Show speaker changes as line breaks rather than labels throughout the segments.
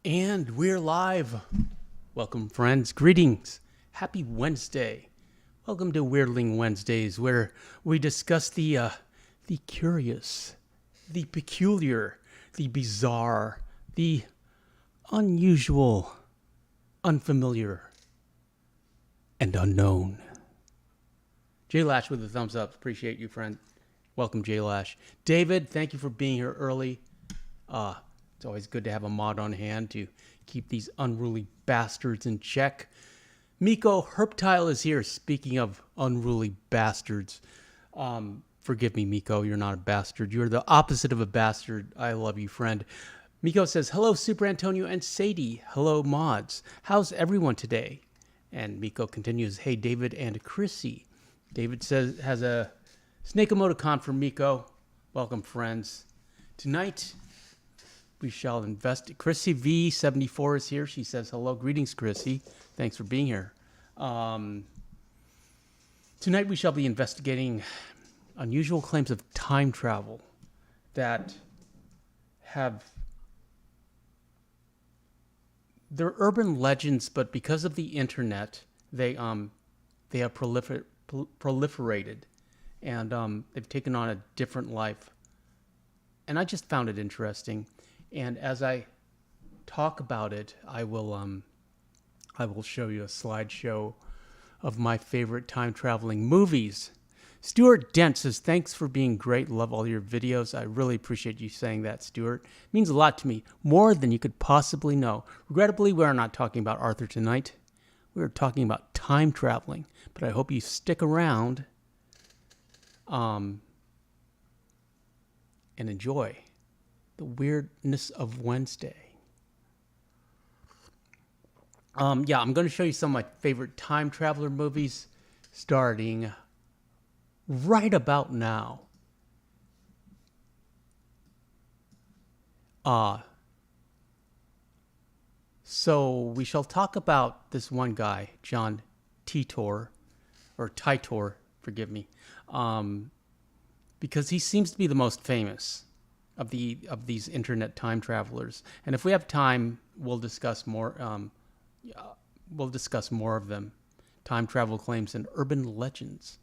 And we're live. Welcome, friends. Greetings. Happy Wednesday. Welcome to Weirdling Wednesdays, where we discuss the curious, the peculiar, the bizarre, the unusual, unfamiliar, and unknown. J Lash with a thumbs up. Appreciate you, friend. Welcome, J Lash. David, thank you for being here early. It's always good to have a mod on hand to keep these unruly bastards in check. Miko Herptile is here. Speaking of unruly bastards, forgive me, Miko, you're not a bastard. You're the opposite of a bastard. I love you, friend. Miko says, hello, Superantonio and Sadie. Hello, mods. How's everyone today? And Miko continues, hey, David and Chrissy. David says has a snake emoticon for Miko. Welcome, friends. Tonight, we shall invest. Chrissy V74 is here. She says, hello. Greetings, Chrissy. Thanks for being here. Tonight we shall be investigating unusual claims of time travel that have... They're urban legends, but because of the internet, they have proliferated, and they've taken on a different life. And I just found it interesting. And as I talk about it, I will show you a slideshow of my favorite time traveling movies. Stuart Dent says, thanks for being great. Love all your videos. I really appreciate you saying that, Stuart. It means a lot to me, more than you could possibly know. Regrettably, we are not talking about Arthur tonight. We are talking about time traveling, but I hope you stick around and enjoy the weirdness of Wednesday. I'm going to show you some of my favorite time traveler movies starting right about now. So we shall talk about this one guy, John Titor, or Titor, forgive me, because he seems to be the most famous of these internet time travelers. And if we have time, we'll discuss more. We'll discuss more of them, time travel claims and urban legends.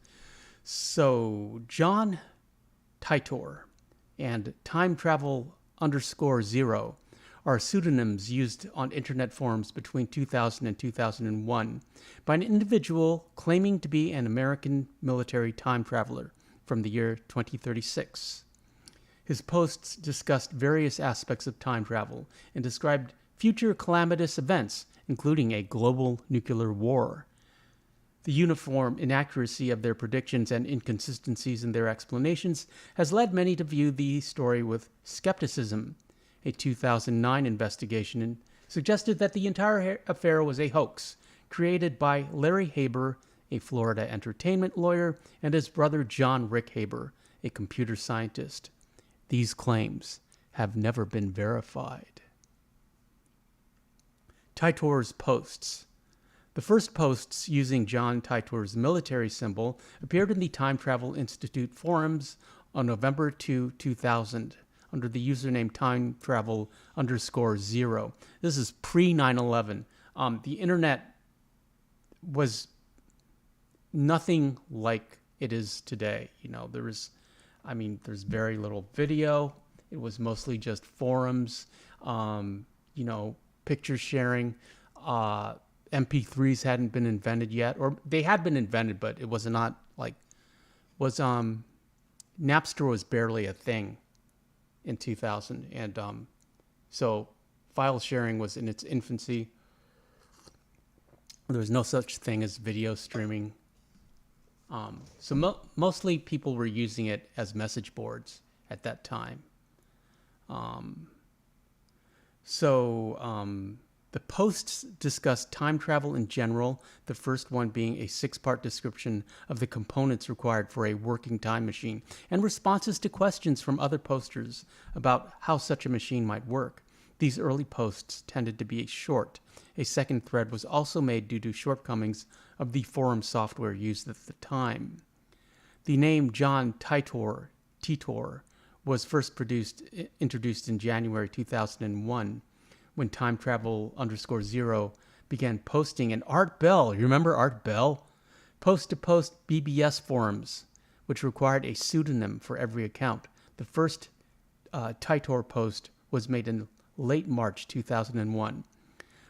So John Titor and time travel _0 are pseudonyms used on internet forums between 2000 and 2001 by an individual claiming to be an American military time traveler from the year 2036. His posts discussed various aspects of time travel and described future calamitous events, including a global nuclear war. The uniform inaccuracy of their predictions and inconsistencies in their explanations has led many to view the story with skepticism. A 2009 investigation suggested that the entire affair was a hoax created by Larry Haber, a Florida entertainment lawyer, and his brother John Rick Haber, a computer scientist. These claims have never been verified. Titor's posts. The first posts using John Titor's military symbol appeared in the Time Travel Institute forums on November 2, 2000, under the username timetravel_0. This is pre-9/11. The internet was nothing like it is today. There's very little video. It was mostly just forums, picture sharing. MP3s hadn't been invented yet, or they had been invented, but it was not Napster was barely a thing in 2000. And so file sharing was in its infancy. There was no such thing as video streaming. So mostly people were using it as message boards at that time. The posts discussed time travel in general, the first one being a 6-part description of the components required for a working time machine, and responses to questions from other posters about how such a machine might work. These early posts tended to be short. A second thread was also made due to shortcomings of the forum software used at the time. The name John Titor was first introduced in January 2001, when time travel _0 began posting, and Art Bell, you remember Art Bell? Post-to-post BBS forums, which required a pseudonym for every account. The first Titor post was made in late March 2001.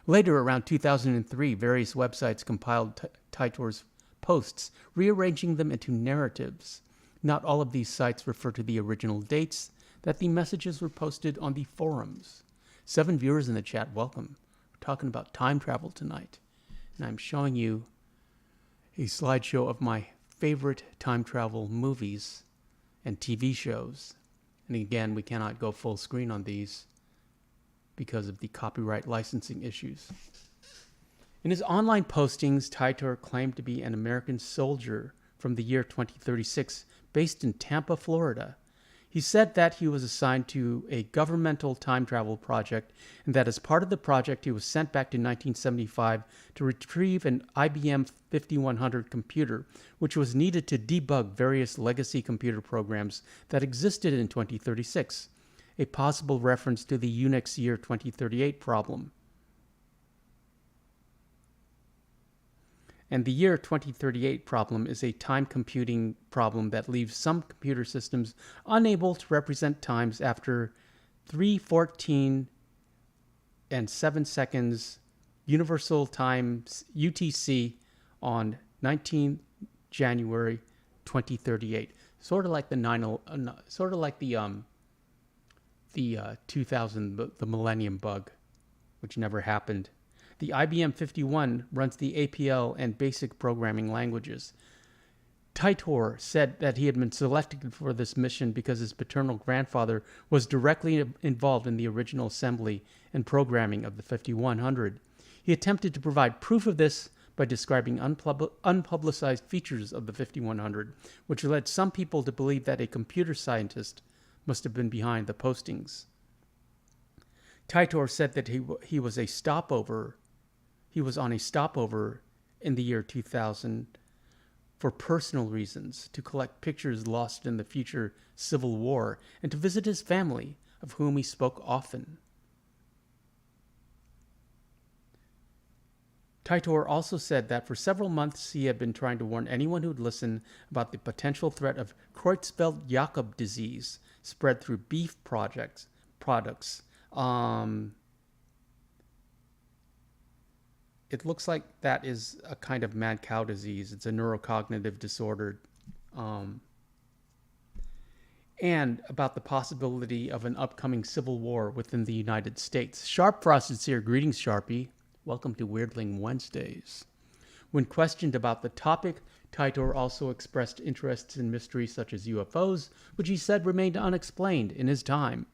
Later, around 2003, various websites compiled Titor's posts, rearranging them into narratives. Not all of these sites refer to the original dates that the messages were posted on the forums. 7 viewers in the chat, welcome. We're talking about time travel tonight. And I'm showing you a slideshow of my favorite time travel movies and TV shows. And again, we cannot go full screen on these because of the copyright licensing issues. In his online postings, Titor claimed to be an American soldier from the year 2036 based in Tampa, Florida. He said that he was assigned to a governmental time travel project and that as part of the project he was sent back to 1975 to retrieve an IBM 5100 computer, which was needed to debug various legacy computer programs that existed in 2036, a possible reference to the Unix year 2038 problem. And the year 2038 problem is a time computing problem that leaves some computer systems unable to represent times after 3:14 and 7 seconds Universal Time UTC on 19 January 2038. Sort of like the 2000 the Millennium Bug, which never happened. The IBM 51 runs the APL and basic programming languages. Titor said that he had been selected for this mission because his paternal grandfather was directly involved in the original assembly and programming of the 5100. He attempted to provide proof of this by describing unpublicized features of the 5100, which led some people to believe that a computer scientist must have been behind the postings. Titor said that he was on a stopover in the year 2000 for personal reasons, to collect pictures lost in the future Civil War, and to visit his family, of whom he spoke often. Titor also said that for several months he had been trying to warn anyone who would listen about the potential threat of Creutzfeldt-Jakob disease spread through beef products. It looks like that is a kind of mad cow disease. It's a neurocognitive disorder. And about the possibility of an upcoming civil war within the United States. Sharp Frost is here. Greetings, Sharpie. Welcome to Weirdling Wednesdays. When questioned about the topic, Titor also expressed interests in mysteries such as UFOs, which he said remained unexplained in his time.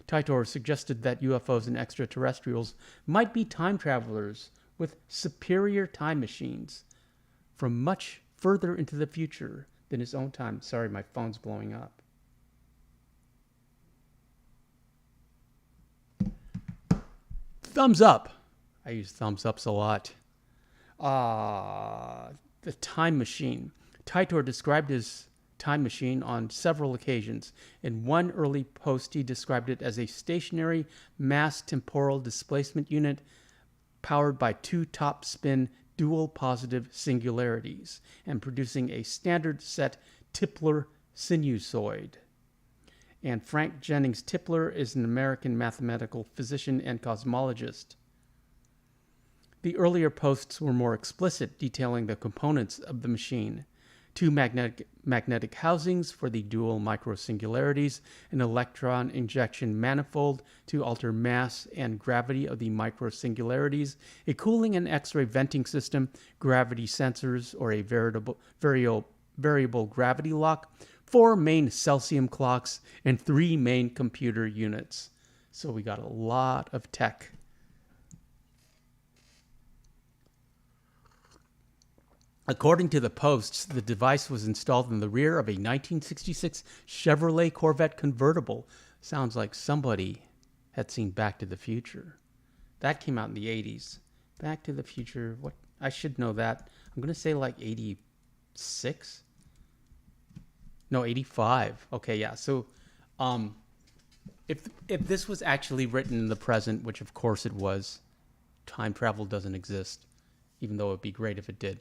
Titor suggested that UFOs and extraterrestrials might be time travelers with superior time machines from much further into the future than his own time. Sorry, my phone's blowing up. Thumbs up. I use thumbs ups a lot. The time machine. Titor described his time machine on several occasions. In one early post, he described it as a stationary mass temporal displacement unit powered by 2 top-spin dual positive singularities and producing a standard set Tipler sinusoid. And Frank Jennings Tipler is an American mathematical physician and cosmologist. The earlier posts were more explicit, detailing the components of the machine. 2 magnetic housings for the dual microsingularities, an electron injection manifold to alter mass and gravity of the microsingularities, a cooling and X-ray venting system, gravity sensors, or a variable gravity lock, 4 main Celsius clocks, and 3 main computer units. So we got a lot of tech. According to the posts, the device was installed in the rear of a 1966 Chevrolet Corvette convertible. Sounds like somebody had seen Back to the Future. That came out in the 80s. Back to the Future, what? I should know that. I'm going to say like 86? No, 85. Okay, yeah. So, If this was actually written in the present, which of course it was, time travel doesn't exist, even though it'd be great if it did.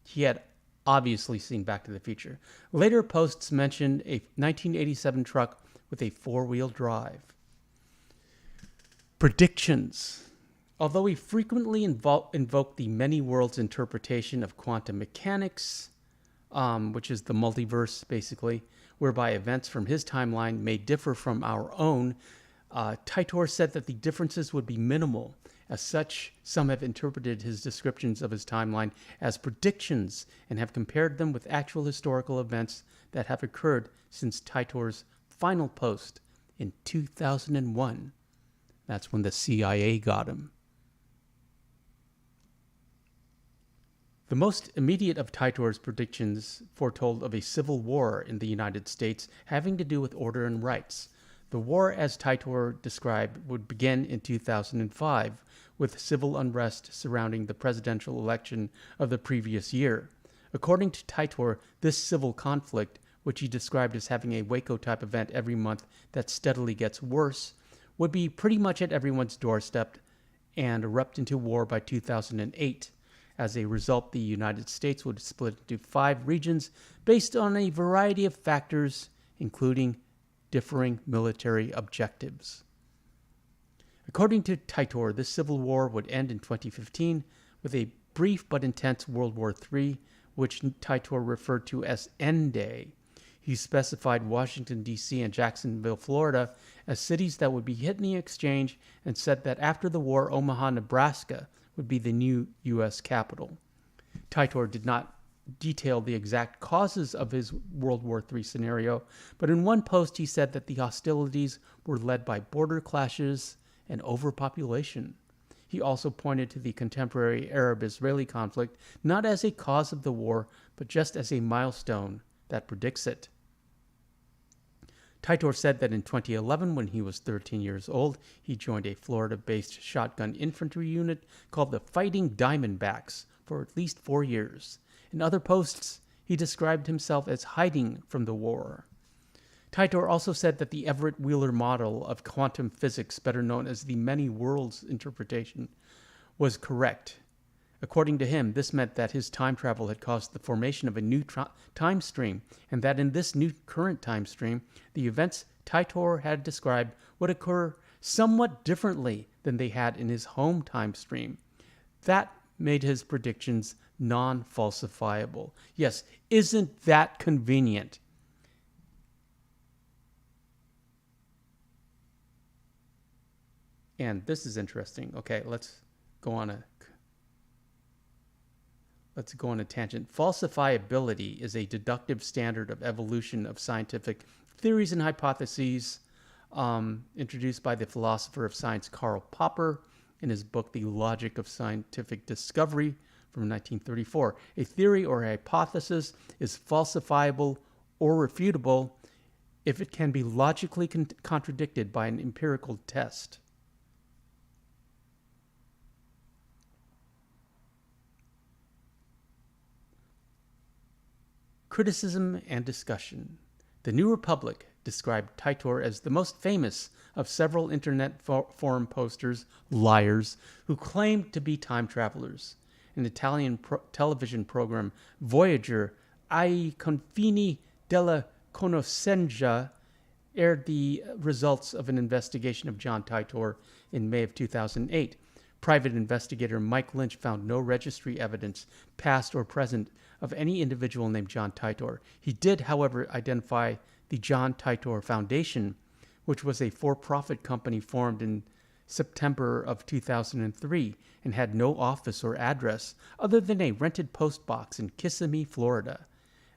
He had obviously seen Back to the Future. Later posts mentioned a 1987 truck with a four-wheel drive. Predictions. Although he frequently invoked the many worlds interpretation of quantum mechanics, which is the multiverse, basically, whereby events from his timeline may differ from our own, Titor said that the differences would be minimal. As such, some have interpreted his descriptions of his timeline as predictions and have compared them with actual historical events that have occurred since Titor's final post in 2001. That's when the CIA got him. The most immediate of Titor's predictions foretold of a civil war in the United States having to do with order and rights. The war, as Titor described, would begin in 2005 with civil unrest surrounding the presidential election of the previous year. According to Titor, this civil conflict, which he described as having a Waco-type event every month that steadily gets worse, would be pretty much at everyone's doorstep and erupt into war by 2008. As a result, the United States would split into 5 regions based on a variety of factors, including differing military objectives. According to Titor, this civil war would end in 2015 with a brief but intense World War III, which Titor referred to as End Day. He specified Washington, D.C. and Jacksonville, Florida as cities that would be hit in the exchange and said that after the war, Omaha, Nebraska would be the new U.S. capital. Titor did not detail the exact causes of his World War III scenario, but in one post he said that the hostilities were led by border clashes and overpopulation. He also pointed to the contemporary Arab-Israeli conflict not as a cause of the war, but just as a milestone that predicts it. Titor said that in 2011, when he was 13 years old, he joined a Florida-based shotgun infantry unit called the Fighting Diamondbacks for at least 4 years. In other posts, he described himself as hiding from the war. Titor also said that the Everett Wheeler model of quantum physics, better known as the many worlds interpretation, was correct. According to him, this meant that his time travel had caused the formation of a new time stream, and that in this new current time stream, the events Titor had described would occur somewhat differently than they had in his home time stream. That made his predictions non-falsifiable. Yes, isn't that convenient? And this is interesting. Okay, let's go on a tangent. Falsifiability is a deductive standard of evolution of scientific theories and hypotheses introduced by the philosopher of science Karl Popper in his book The Logic of Scientific Discovery from 1934. A theory or a hypothesis is falsifiable or refutable if it can be logically contradicted by an empirical test. Criticism and discussion. The New Republic described Titor as the most famous of several internet forum posters, liars, who claimed to be time travelers. An Italian television program, Voyager, ai confini della conoscenza, aired the results of an investigation of John Titor in May of 2008. Private investigator Mike Lynch found no registry evidence, past or present, of any individual named John Titor. He did, however, identify the John Titor Foundation, which was a for-profit company formed in September of 2003 and had no office or address other than a rented post box in Kissimmee, Florida.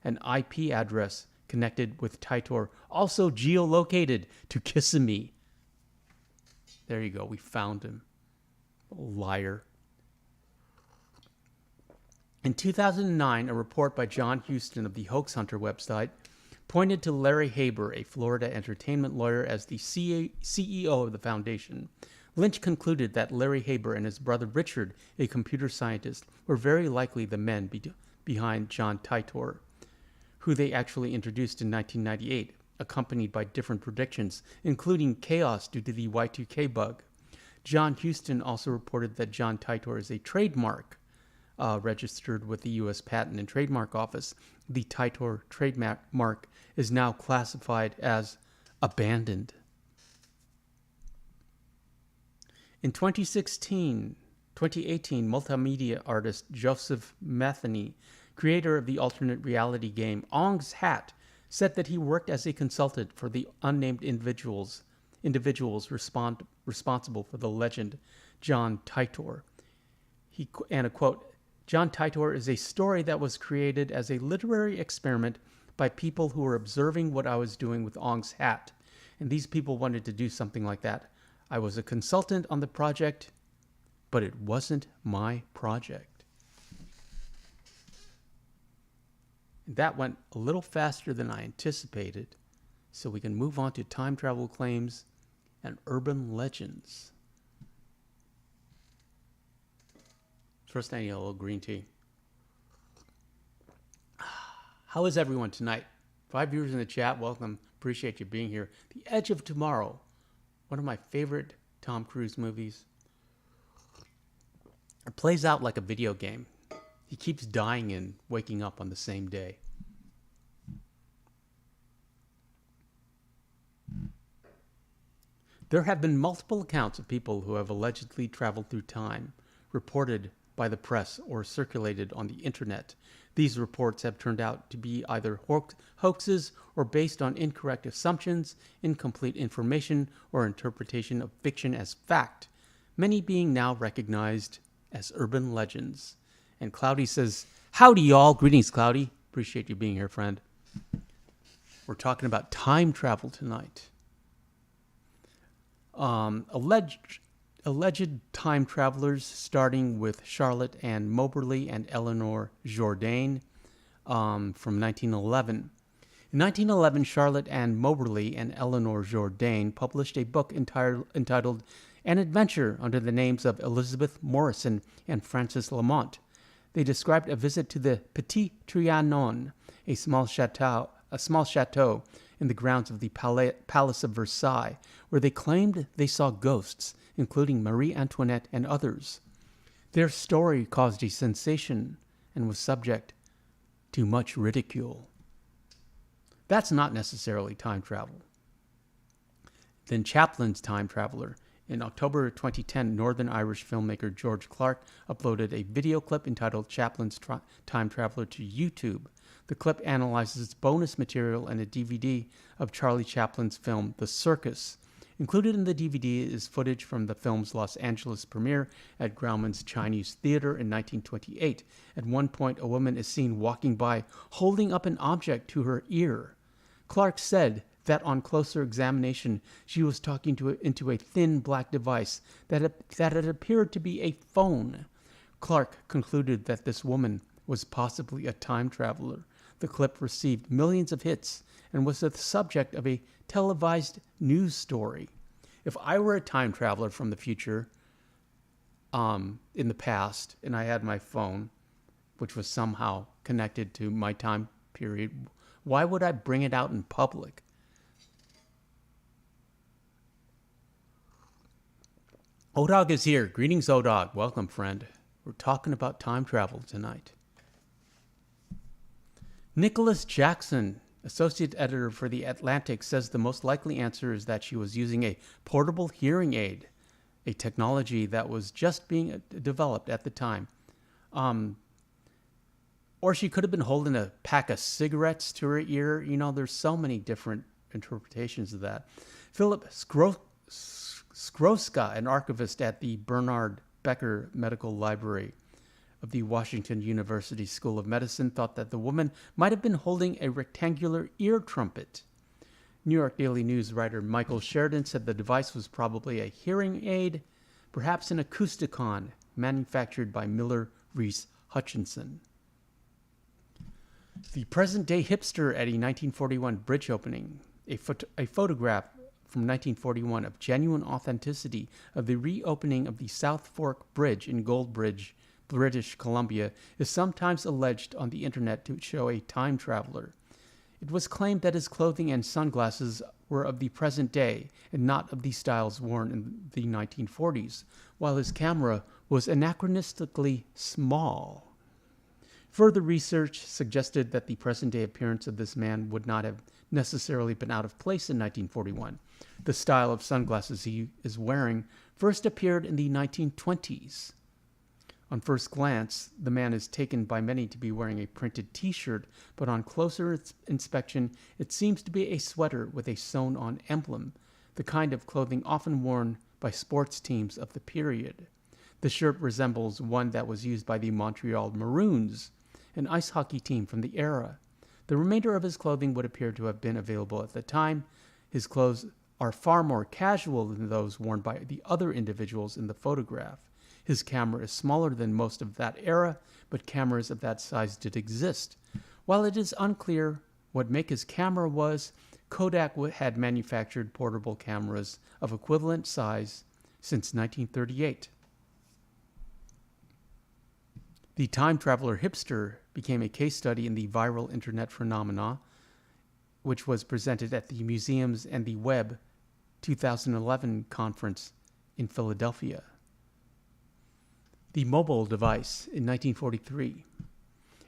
An IP address connected with Titor, also geolocated to Kissimmee. There you go, we found him. Liar. In 2009, a report by John Houston of the Hoax Hunter website pointed to Larry Haber, a Florida entertainment lawyer, as the CEO of the foundation. Lynch concluded that Larry Haber and his brother Richard, a computer scientist, were very likely the men behind John Titor, who they actually introduced in 1998. accompanied by different predictions, including chaos due to the Y2K bug. John Houston also reported that John Titor is a trademark registered with the U.S. Patent and Trademark Office. The Titor trademark is now classified as abandoned. In 2018, multimedia artist Joseph Metheny, creator of the alternate reality game Ong's Hat, said that he worked as a consultant for the unnamed individuals responsible for the legend John Titor. And a quote, John Titor is a story that was created as a literary experiment by people who were observing what I was doing with Ong's Hat. And these people wanted to do something like that. I was a consultant on the project, but it wasn't my project. That went a little faster than I anticipated, so we can move on to time travel claims and urban legends. First, I need a little green tea. How is everyone tonight? 5 viewers in the chat, welcome. Appreciate you being here. The Edge of Tomorrow, one of my favorite Tom Cruise movies. It plays out like a video game. He keeps dying and waking up on the same day. There have been multiple accounts of people who have allegedly traveled through time, reported by the press or circulated on the internet. These reports have turned out to be either hoaxes or based on incorrect assumptions, incomplete information, or interpretation of fiction as fact, many being now recognized as urban legends. And Cloudy says, howdy y'all. Greetings, Cloudy. Appreciate you being here, friend. We're talking about time travel tonight. Alleged time travelers, starting with Charlotte Ann Moberly and Eleanor Jourdain from 1911. In 1911, Charlotte Ann Moberly and Eleanor Jourdain published a book entitled An Adventure under the names of Elizabeth Morrison and Frances Lamont. They described a visit to the Petit Trianon, a small chateau in the grounds of the Palace of Versailles, where they claimed they saw ghosts, including Marie Antoinette and others. Their story caused a sensation and was subject to much ridicule. That's not necessarily time travel. Then Chaplin's time traveler. In October 2010, Northern Irish filmmaker George Clark uploaded a video clip entitled Chaplin's Time Traveler to YouTube. The clip analyzes bonus material and a DVD of Charlie Chaplin's film The Circus. Included in the DVD is footage from the film's Los Angeles premiere at Grauman's Chinese Theater in 1928. At one point, a woman is seen walking by holding up an object to her ear. Clark said that on closer examination, she was talking into a thin black device that had appeared to be a phone. Clark concluded that this woman was possibly a time traveler. The clip received millions of hits and was the subject of a televised news story. If I were a time traveler from the future, in the past, and I had my phone, which was somehow connected to my time period, why would I bring it out in public? Odog is here. Greetings, Odog. Welcome, friend. We're talking about time travel tonight. Nicholas Jackson, associate editor for The Atlantic, says the most likely answer is that she was using a portable hearing aid, a technology that was just being developed at the time. Or she could have been holding a pack of cigarettes to her ear. You know, there's so many different interpretations of that. Philip Skroska, an archivist at the Bernard Becker Medical Library of the Washington University School of Medicine, thought that the woman might have been holding a rectangular ear trumpet. New York Daily News writer Michael Sheridan said the device was probably a hearing aid, perhaps an acousticon manufactured by Miller Reese Hutchinson. The present-day hipster at a 1941 bridge opening, a photograph from 1941 of genuine authenticity of the reopening of the South Fork Bridge in Goldbridge, British Columbia, is sometimes alleged on the internet to show a time traveler. It was claimed that his clothing and sunglasses were of the present day and not of the styles worn in the 1940s, while his camera was anachronistically small. Further research suggested that the present-day appearance of this man would not have necessarily been out of place in 1941. The style of sunglasses he is wearing first appeared in the 1920s. On first glance, the man is taken by many to be wearing a printed t-shirt, but on closer inspection, it seems to be a sweater with a sewn-on emblem, the kind of clothing often worn by sports teams of the period. The shirt resembles one that was used by the Montreal Maroons, an ice hockey team from the era. The remainder of his clothing would appear to have been available at the time. His clothes are far more casual than those worn by the other individuals in the photograph. His camera is smaller than most of that era, but cameras of that size did exist. While it is unclear what make his camera was, Kodak had manufactured portable cameras of equivalent size since 1938. The time traveler hipster became a case study in the viral internet phenomena, which was presented at the Museums and the Web 2011 conference in Philadelphia. The mobile device in 1943.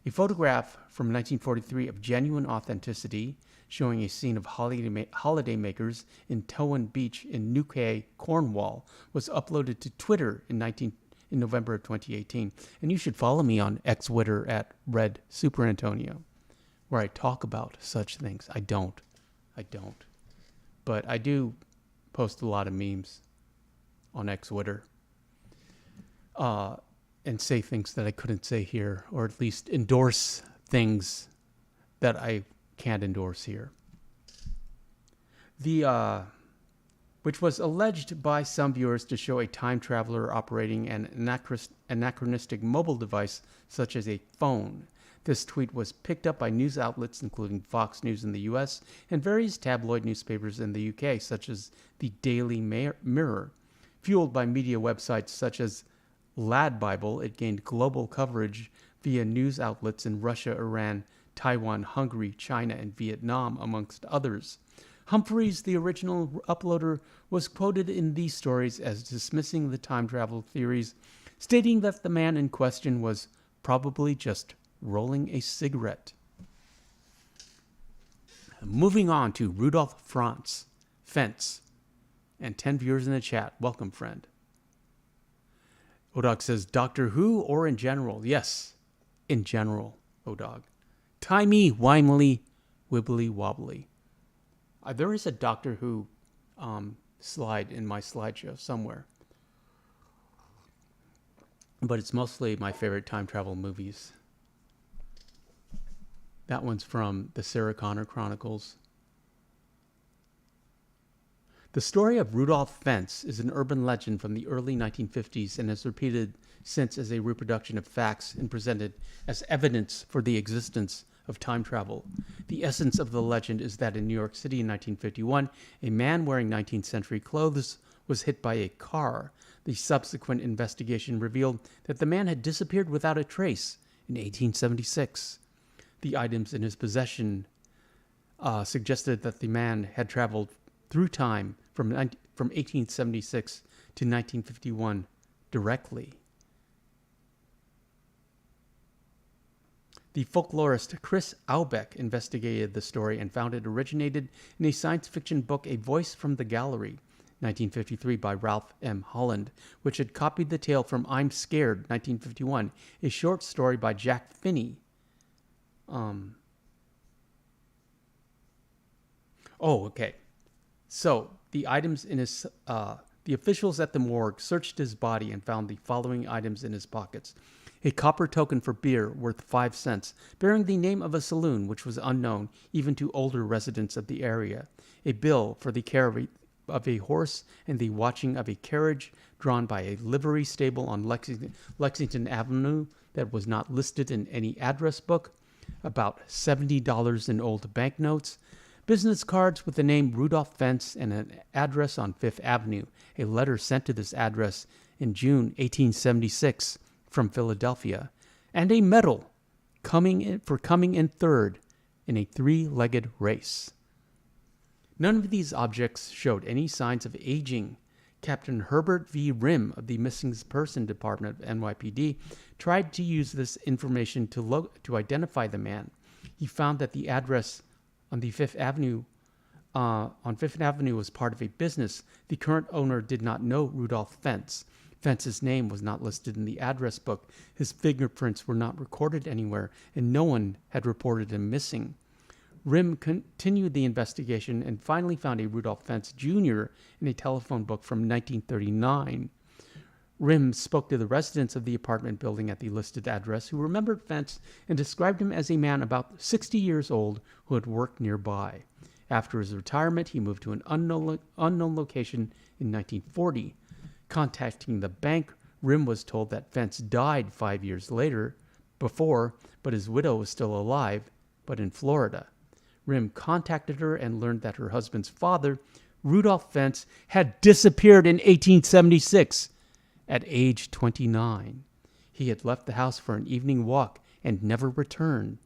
A photograph from 1943 of genuine authenticity showing a scene of holidaymakers in Towan Beach in Newquay, Cornwall, was uploaded to Twitter in November of 2018. And you should follow me on Xwitter at Red Superantonio, where I talk about such things. I don't. But I do post a lot of memes on Xwitter. And say things that I couldn't say here, or at least endorse things that I can't endorse here. Which was alleged by some viewers to show a time traveler operating an anachronistic mobile device such as a phone. This tweet was picked up by news outlets including Fox News in the US and various tabloid newspapers in the UK, such as the Daily Mirror. Fueled by media websites such as Lad Bible, it gained global coverage via news outlets in Russia, Iran, Taiwan, Hungary, China, and Vietnam, amongst others. Humphreys, the original uploader, was quoted in these stories as dismissing the time travel theories, stating that the man in question was probably just rolling a cigarette. Moving on to Rudolph Fentz, and 10 viewers in the chat. Welcome, friend. Odog says, Doctor Who or in general? Yes, in general, Odog. Timey-wimey, wibbly-wobbly. There is a Doctor Who slide in my slideshow somewhere. But it's mostly my favorite time travel movies. That one's from the Sarah Connor Chronicles. The story of Rudolph Fentz is an urban legend from the early 1950s and has repeated since as a reproduction of facts and presented as evidence for the existence of time travel. The essence of the legend is that in New York City in 1951, a man wearing 19th century clothes was hit by a car. The subsequent investigation revealed that the man had disappeared without a trace in 1876. The items in his possession suggested that the man had traveled through time from 1876 to 1951 directly. The folklorist Chris Aubeck investigated the story and found it originated in a science fiction book, A Voice from the Gallery, 1953, by Ralph M. Holland, which had copied the tale from I'm Scared, 1951, a short story by Jack Finney. Okay. So, the items in his, the officials at the morgue searched his body and found the following items in his pockets. A copper token for beer worth 5 cents, bearing the name of a saloon which was unknown even to older residents of the area. A bill for the care of a horse and the watching of a carriage drawn by a livery stable on Lexington Avenue that was not listed in any address book. About $70 in old banknotes. Business cards with the name Rudolph Fentz and an address on Fifth Avenue. A letter sent to this address in June 1876 from Philadelphia. And a medal coming in third in a three-legged race. None of these objects showed any signs of aging. Captain Herbert V. Rim of the Missing Person Department of NYPD tried to use this information to identify the man. He found that the address on Fifth Avenue was part of a business. The current owner did not know Rudolph Fentz. Fentz's name was not listed in the address book. His fingerprints were not recorded anywhere, and no one had reported him missing. Rim continued the investigation and finally found a Rudolph Fentz Jr. in a telephone book from 1939. Rim spoke to the residents of the apartment building at the listed address who remembered Fentz and described him as a man about 60 years old who had worked nearby. After his retirement, he moved to an unknown location in 1940. Contacting the bank, Rim was told that Fentz died 5 years before, but his widow was still alive, but in Florida. Rim contacted her and learned that her husband's father, Rudolph Fentz, had disappeared in 1876 at age 29. He had left the house for an evening walk and never returned.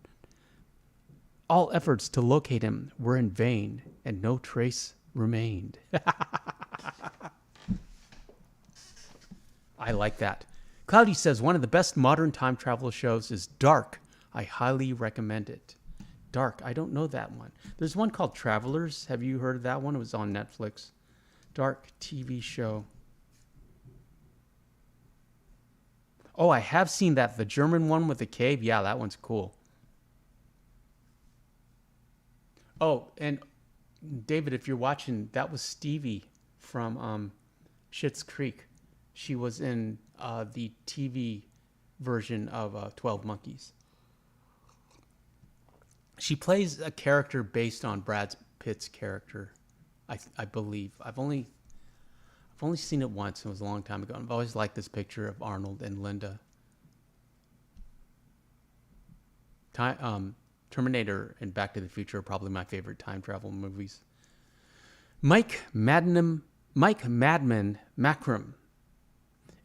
All efforts to locate him were in vain, and no trace remained. I like that. Cloudy says one of the best modern time travel shows is Dark. I highly recommend it. Dark, I don't know that one. There's one called Travelers. Have you heard of that one? It was on Netflix. Dark TV show. Oh, I have seen that. The German one with the cave. Yeah, that one's cool. Oh, and David, if you're watching, that was Stevie from Schitt's Creek. She was in the TV version of 12 Monkeys. She plays a character based on Brad Pitt's character, I believe. I've only seen it once. It was a long time ago. I've always liked this picture of Arnold and Linda. Terminator and Back to the Future are probably my favorite time travel movies. Mike Madman Marcum.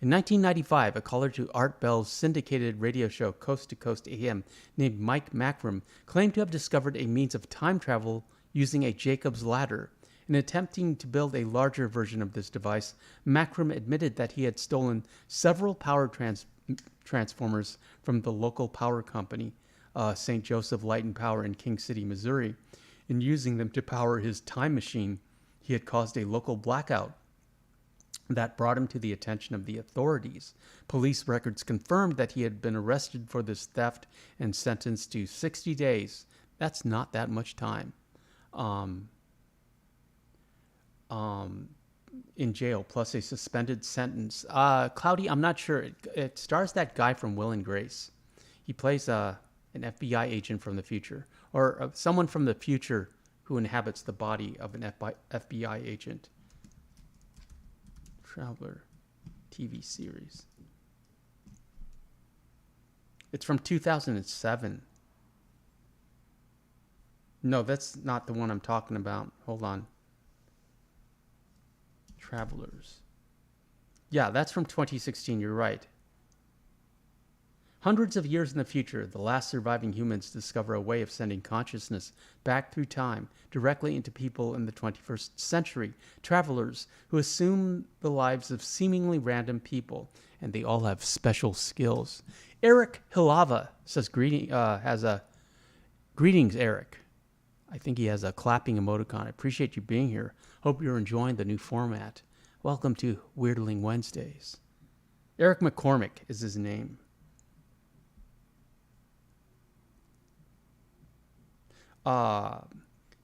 In 1995, a caller to Art Bell's syndicated radio show Coast to Coast AM named Mike Marcum claimed to have discovered a means of time travel using a Jacob's ladder. In attempting to build a larger version of this device, Marcum admitted that he had stolen several power transformers from the local power company, St. Joseph Light and Power in King City, Missouri. In using them to power his time machine, he had caused a local blackout that brought him to the attention of the authorities. Police records confirmed that he had been arrested for this theft and sentenced to 60 days. That's not that much time. In jail, plus a suspended sentence. Cloudy, I'm not sure. It stars that guy from Will and Grace. He plays an FBI agent from the future, or someone from the future who inhabits the body of an FBI agent. Traveler TV series. It's from 2007. No, that's not the one I'm talking about. Hold on. Travelers. Yeah, that's from 2016. You're right. Hundreds of years in the future, the last surviving humans discover a way of sending consciousness back through time directly into people in the 21st century. Travelers who assume the lives of seemingly random people, and they all have special skills. Eric Hilava says greetings, Eric. I think he has a clapping emoticon. I appreciate you being here. Hope you're enjoying the new format. Welcome to Weirdling Wednesdays. Eric McCormick is his name.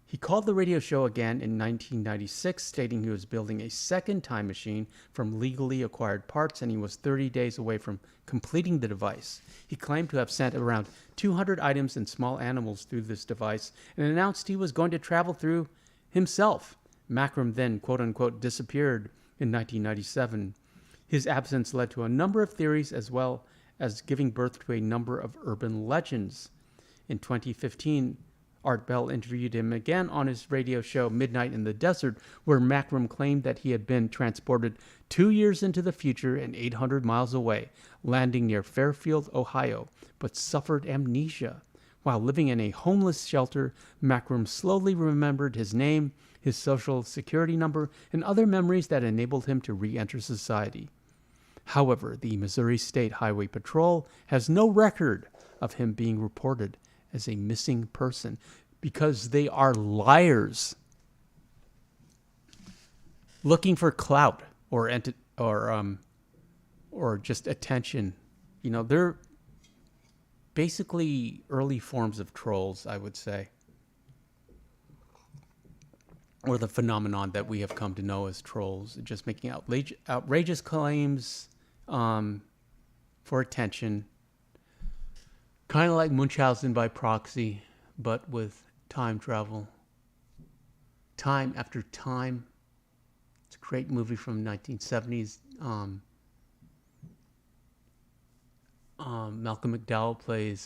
He called the radio show again in 1996, stating he was building a second time machine from legally acquired parts, and he was 30 days away from completing the device. He claimed to have sent around 200 items and small animals through this device and announced he was going to travel through himself. Marcum then, quote-unquote, disappeared in 1997. His absence led to a number of theories as well as giving birth to a number of urban legends. In 2015, Art Bell interviewed him again on his radio show Midnight in the Desert, where Marcum claimed that he had been transported 2 years into the future and 800 miles away, landing near Fairfield, Ohio, but suffered amnesia. While living in a homeless shelter, Marcum slowly remembered his name, his social security number, and other memories that enabled him to re-enter society. However, the Missouri State Highway Patrol has no record of him being reported as a missing person because they are liars. Looking for clout or just attention. You know, they're basically early forms of trolls, I would say. Or the phenomenon that we have come to know as trolls, just making outrageous claims for attention. Kind of like Munchausen by proxy, but with time travel. Time After Time. It's a great movie from the 1970s. Malcolm McDowell plays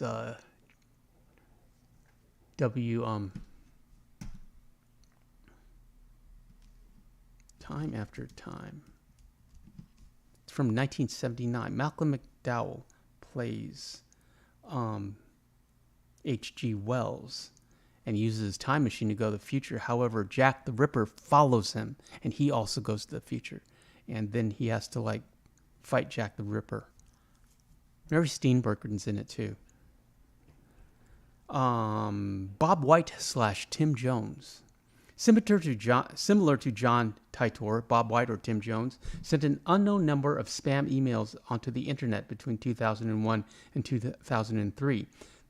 Time After Time. It's from 1979. Malcolm McDowell plays H.G. Wells and uses his time machine to go to the future. However, Jack the Ripper follows him, and he also goes to the future. And then he has to, fight Jack the Ripper. Mary Steenburgen's in it, too. Bob White / Tim Jones. Similar to John Titor, Bob White or Tim Jones sent an unknown number of spam emails onto the internet between 2001 and 2003.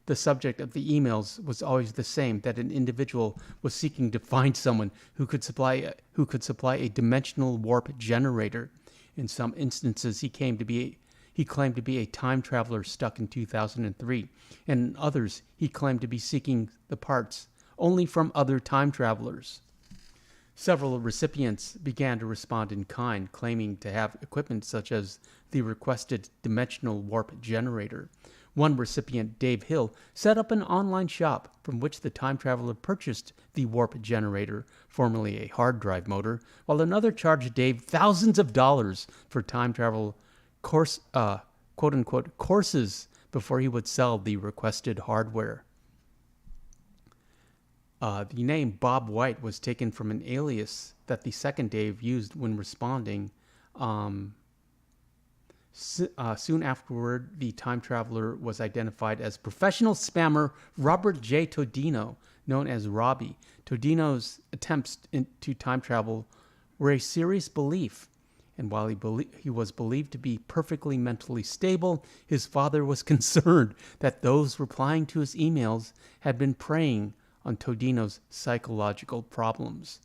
The subject of the emails was always the same, that an individual was seeking to find someone who could supply a dimensional warp generator. In some instances, he claimed to be a time traveler stuck in 2003, and in others, he claimed to be seeking the parts only from other time travelers. Several recipients began to respond in kind, claiming to have equipment such as the requested dimensional warp generator. One recipient, Dave Hill, set up an online shop from which the time traveler purchased the warp generator, formerly a hard drive motor, while another charged Dave thousands of dollars for time travel quote-unquote courses before he would sell the requested hardware. The name Bob White was taken from an alias that the second Dave used when responding. Soon afterward, the time traveler was identified as professional spammer Robert J. Todino, known as Robbie. Todino's attempts to time travel were a serious belief, and while he was believed to be perfectly mentally stable, his father was concerned that those replying to his emails had been preying on Todino's psychological problems.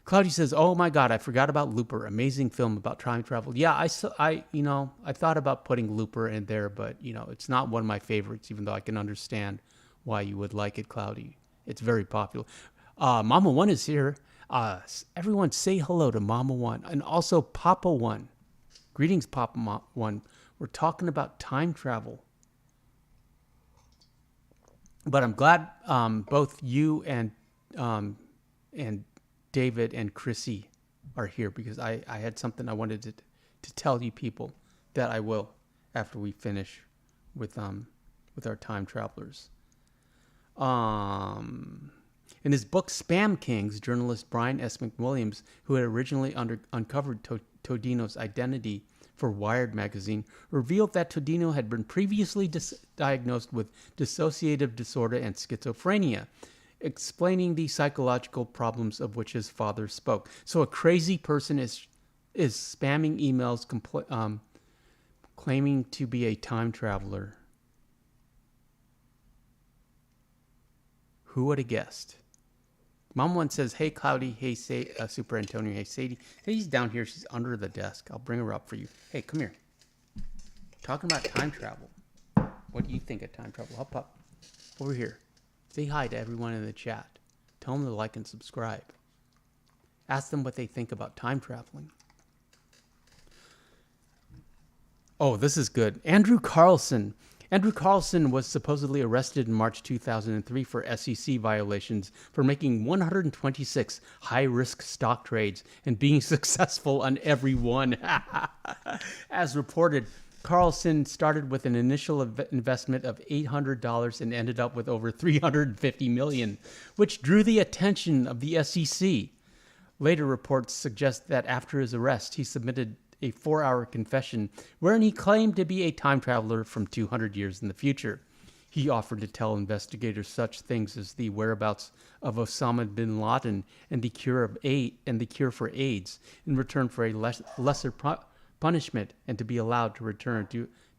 Cloudy says, "Oh my God, I forgot about Looper. Amazing film about time travel." Yeah, I thought about putting Looper in there, but it's not one of my favorites. Even though I can understand why you would like it, Cloudy. It's very popular. Mama One is here. Everyone, say hello to Mama One and also Papa One. Greetings, Papa One. We're talking about time travel. But I'm glad both you and David and Chrissy are here because I had something I wanted to tell you people that I will after we finish with our time travelers. In his book Spam Kings, journalist Brian S. McWilliams, who had originally uncovered Todino's identity for Wired magazine, revealed that Todino had been previously diagnosed with dissociative disorder and schizophrenia, explaining the psychological problems of which his father spoke. So a crazy person is spamming emails claiming to be a time traveler. Who would have guessed? Mom One says, "Hey Cloudy, hey superantonio, hey Sadie." Sadie's down here. She's under the desk. I'll bring her up for you. Hey, come here. Talking about time travel. What do you think of time travel? Hop up. Over here. Say hi to everyone in the chat. Tell them to like and subscribe. Ask them what they think about time traveling. Oh, this is good. Andrew Carlson. Andrew Carlson was supposedly arrested in March 2003 for SEC violations for making 126 high-risk stock trades and being successful on every one. As reported, Carlson started with an initial investment of $800 and ended up with over $350 million, which drew the attention of the SEC. Later reports suggest that after his arrest, he submitted a 4-hour confession wherein he claimed to be a time traveler from 200 years in the future. He offered to tell investigators such things as the whereabouts of Osama bin Laden and the cure for AIDS in return for a lesser punishment and to be allowed to return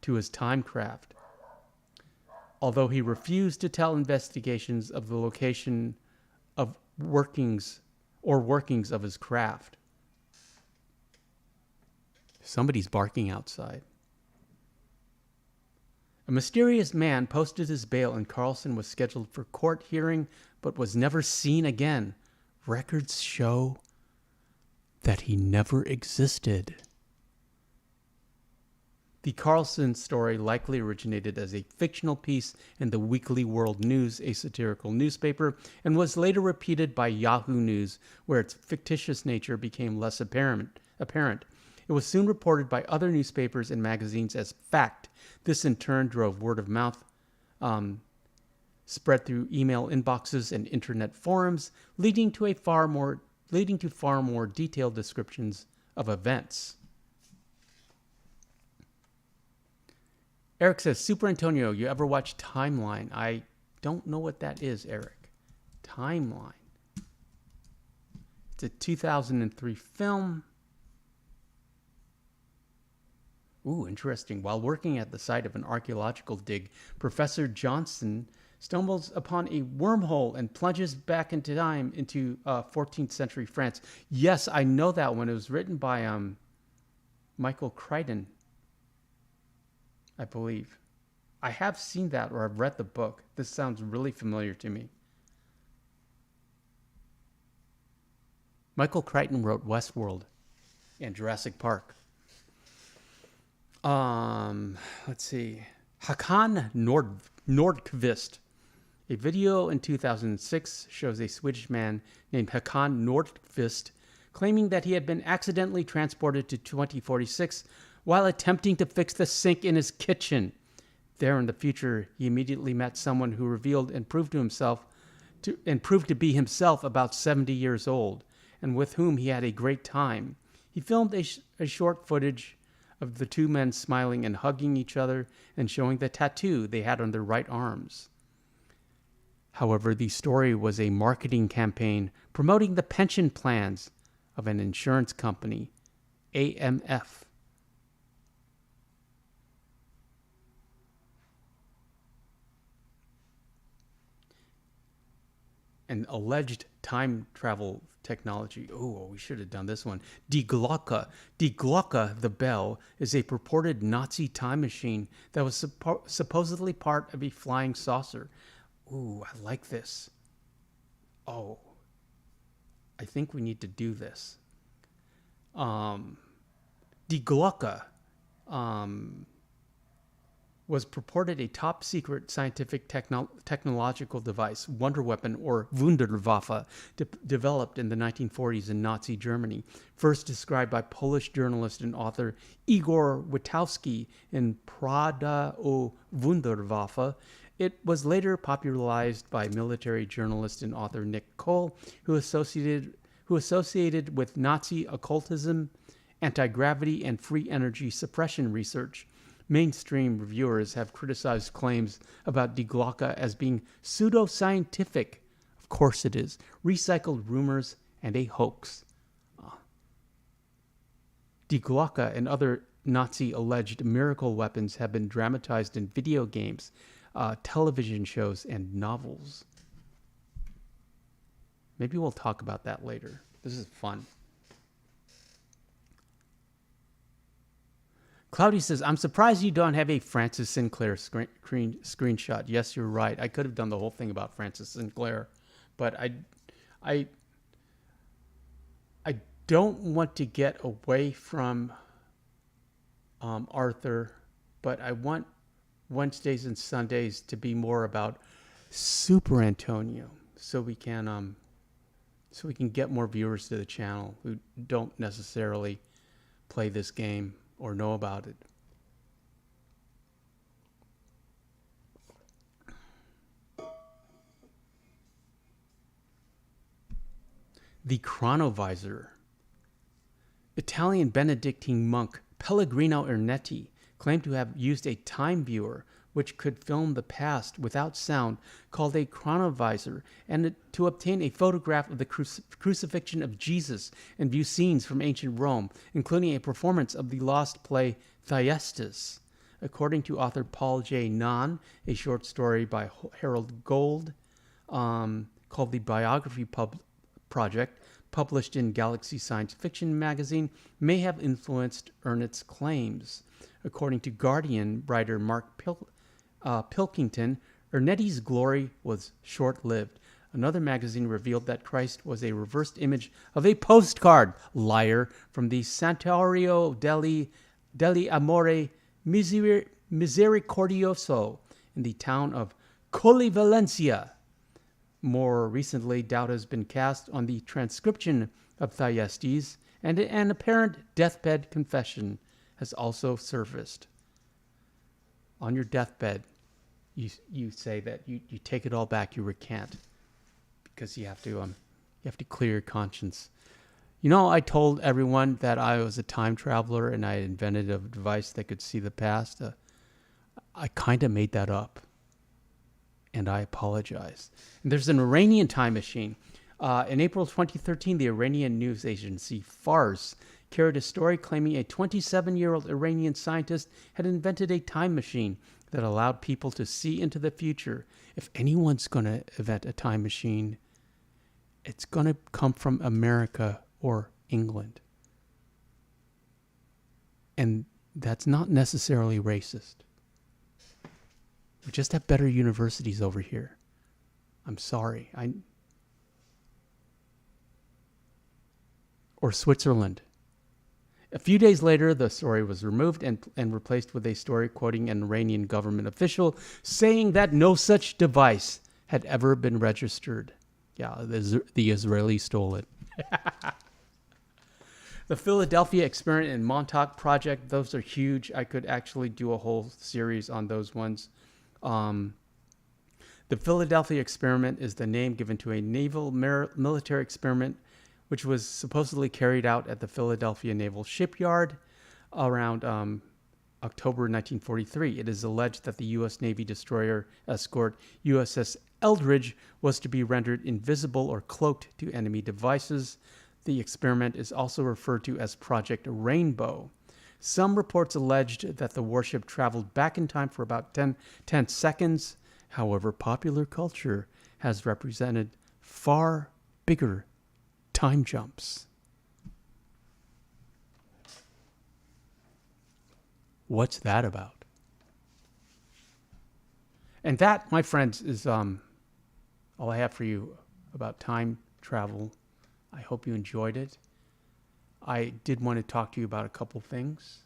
to his time craft. Although he refused to tell investigations of the location of workings of his craft. Somebody's barking outside. A mysterious man posted his bail and Carlson was scheduled for court hearing but was never seen again. Records show that he never existed. The Carlson story likely originated as a fictional piece in the Weekly World News, a satirical newspaper, and was later repeated by Yahoo News, where its fictitious nature became less apparent. It was soon reported by other newspapers and magazines as fact. This in turn drove word of mouth, spread through email inboxes and internet forums, leading to far more detailed descriptions of events. Eric says, Super Antonio, you ever watch Timeline? I don't know what that is, Eric. Timeline. It's a 2003 film. Ooh, interesting. While working at the site of an archaeological dig, Professor Johnson stumbles upon a wormhole and plunges back into time into 14th century France. Yes, I know that one. It was written by Michael Crichton, I believe. I have seen that or I've read the book. This sounds really familiar to me. Michael Crichton wrote Westworld and Jurassic Park. Let's see. Håkan Nordqvist. A video in 2006 shows a Swedish man named Håkan Nordqvist claiming that he had been accidentally transported to 2046 while attempting to fix the sink in his kitchen. There in the future, he immediately met someone who revealed and proved to be himself about 70 years old, and with whom he had a great time. He filmed a short footage of the two men smiling and hugging each other and showing the tattoo they had on their right arms. However, the story was a marketing campaign promoting the pension plans of an insurance company, AMF. An alleged time travel technology. Oh, we should have done this one. Die Glocke. Die Glocke, the bell, is a purported Nazi time machine that was supposedly part of a flying saucer. Ooh, I like this. Oh, I think we need to do this. Die Glocke was purported a top-secret scientific technological device, wonder weapon or Wunderwaffe, developed in the 1940s in Nazi Germany, first described by Polish journalist and author Igor Witowski in Prawda o Wunderwaffe. It was later popularized by military journalist and author Nick Cole, who associated with Nazi occultism, anti-gravity, and free energy suppression research. Mainstream reviewers have criticized claims about Die Glocke as being pseudo-scientific. Of course it is. Recycled rumors and a hoax. Die Glocke and other Nazi alleged miracle weapons have been dramatized in video games, television shows, and novels. Maybe we'll talk about that later. This is fun. Cloudy says, I'm surprised you don't have a Francis Sinclair screenshot. Yes, you're right. I could have done the whole thing about Francis Sinclair, but I don't want to get away from Arthur, but I want Wednesdays and Sundays to be more about Super Antonio, so we can get more viewers to the channel who don't necessarily play this game or know about it. The chronovisor. Italian Benedictine monk Pellegrino Ernetti claimed to have used a time viewer which could film the past without sound, called a chronovisor, and to obtain a photograph of the crucifixion of Jesus and view scenes from ancient Rome, including a performance of the lost play Thyestes. According to author Paul J. Nahn, a short story by Harold Gold called The Biography Project, published in Galaxy Science Fiction magazine, may have influenced Ernest's claims. According to Guardian writer Mark Pilkington, Ernetti's glory was short-lived. Another magazine revealed that Christ was a reversed image of a postcard, liar, from the Santuario degli Amore Misericordioso in the town of Colli Valencia. More recently, doubt has been cast on the transcription of Thyestes, and an apparent deathbed confession has also surfaced. On your deathbed, you say that you take it all back, you recant, because you have to clear your conscience. You know, I told everyone that I was a time traveler and I invented a device that could see the past. I kind of made that up, and I apologize. And there's an Iranian time machine. In April 2013, the Iranian news agency Fars carried a story claiming a 27-year-old Iranian scientist had invented a time machine that allowed people to see into the future. If anyone's going to invent a time machine, it's going to come from America or England. And that's not necessarily racist. We just have better universities over here. I'm sorry. Or Switzerland. A few days later, the story was removed and replaced with a story quoting an Iranian government official saying that no such device had ever been registered. Yeah, the Israelis stole it. The Philadelphia Experiment and Montauk Project, those are huge. I could actually do a whole series on those ones. The Philadelphia Experiment is the name given to a naval military experiment which was supposedly carried out at the Philadelphia Naval Shipyard around October 1943. It is alleged that the U.S. Navy destroyer escort USS Eldridge was to be rendered invisible or cloaked to enemy devices. The experiment is also referred to as Project Rainbow. Some reports alleged that the warship traveled back in time for about 10 seconds. However, popular culture has represented far bigger time jumps. What's that about? And that, my friends, is all I have for you about time travel. I hope you enjoyed it. I did want to talk to you about a couple things.